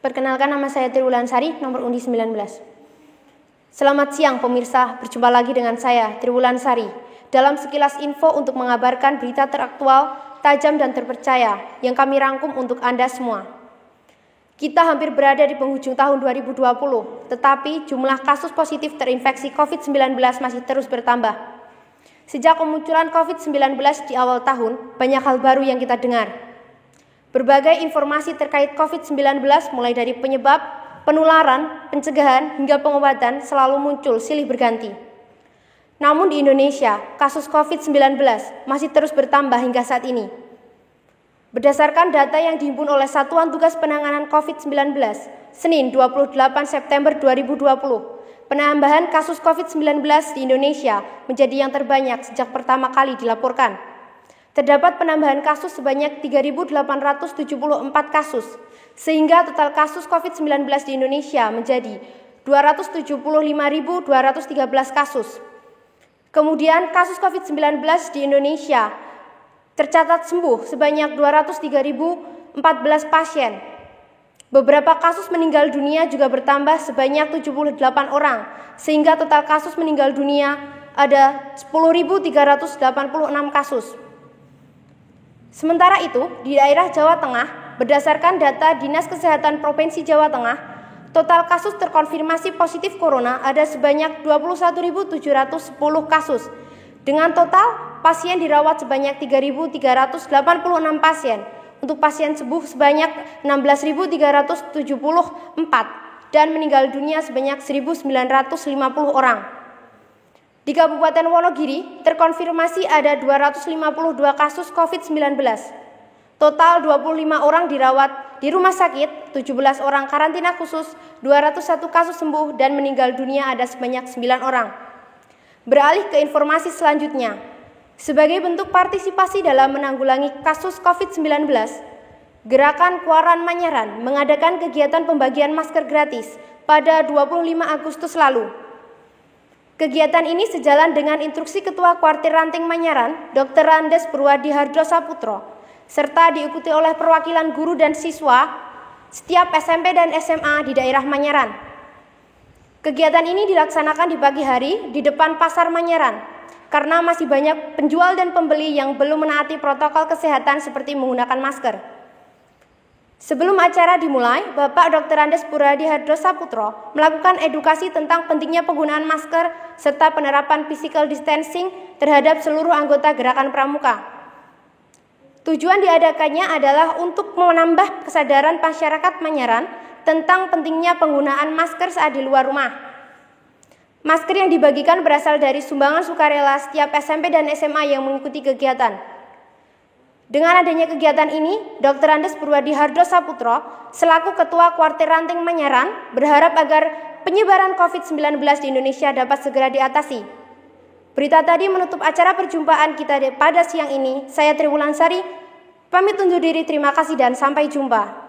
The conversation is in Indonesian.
Perkenalkan, nama saya Triwulansari, nomor undi 19. Selamat siang pemirsa, berjumpa lagi dengan saya, Triwulansari, dalam sekilas info untuk mengabarkan berita teraktual, tajam dan terpercaya yang kami rangkum untuk Anda semua. Kita hampir berada di penghujung tahun 2020, tetapi jumlah kasus positif terinfeksi COVID-19 masih terus bertambah. Sejak kemunculan COVID-19 di awal tahun, banyak hal baru yang kita dengar. Berbagai informasi terkait COVID-19 mulai dari penyebab, penularan, pencegahan, hingga pengobatan selalu muncul silih berganti. Namun di Indonesia, kasus COVID-19 masih terus bertambah hingga saat ini. Berdasarkan data yang dihimpun oleh Satuan Tugas Penanganan COVID-19, Senin 28 September 2020, penambahan kasus COVID-19 di Indonesia menjadi yang terbanyak sejak pertama kali dilaporkan. Terdapat penambahan kasus sebanyak 3.874 kasus, sehingga total kasus COVID-19 di Indonesia menjadi 275.213 kasus. Kemudian kasus COVID-19 di Indonesia tercatat sembuh sebanyak 203.014 pasien. Beberapa kasus meninggal dunia juga bertambah sebanyak 78 orang, sehingga total kasus meninggal dunia ada 10.386 kasus. Sementara itu, di daerah Jawa Tengah, berdasarkan data Dinas Kesehatan Provinsi Jawa Tengah, total kasus terkonfirmasi positif corona ada sebanyak 21.710 kasus, dengan total pasien dirawat sebanyak 3.386 pasien, untuk pasien sembuh sebanyak 16.374, dan meninggal dunia sebanyak 1.950 orang. Di Kabupaten Wonogiri, terkonfirmasi ada 252 kasus COVID-19. Total 25 orang dirawat di rumah sakit, 17 orang karantina khusus, 201 kasus sembuh, dan meninggal dunia ada sebanyak 9 orang. Beralih ke informasi selanjutnya. Sebagai bentuk partisipasi dalam menanggulangi kasus COVID-19, Gerakan Kuaran Manyaran mengadakan kegiatan pembagian masker gratis pada 25 Agustus lalu. Kegiatan ini sejalan dengan instruksi Ketua Kuartir Ranting Manyaran, Dr. Andes Purwadi Hardjo Saputro, serta diikuti oleh perwakilan guru dan siswa setiap SMP dan SMA di daerah Manyaran. Kegiatan ini dilaksanakan di pagi hari di depan Pasar Manyaran, karena masih banyak penjual dan pembeli yang belum menaati protokol kesehatan seperti menggunakan masker. Sebelum acara dimulai, Bapak Dr. Andes Purwadi Hardjo Saputro melakukan edukasi tentang pentingnya penggunaan masker serta penerapan physical distancing terhadap seluruh anggota Gerakan Pramuka. Tujuan diadakannya adalah untuk menambah kesadaran masyarakat Manyaran tentang pentingnya penggunaan masker saat di luar rumah. Masker yang dibagikan berasal dari sumbangan sukarela setiap SMP dan SMA yang mengikuti kegiatan. Dengan adanya kegiatan ini, Dr. Andes Purwadi Hardjo Saputro, selaku Ketua Kuartir Ranting Manyaran, berharap agar penyebaran COVID-19 di Indonesia dapat segera diatasi. Berita tadi menutup acara perjumpaan kita pada siang ini. Saya Triwulansari, pamit undur diri, terima kasih dan sampai jumpa.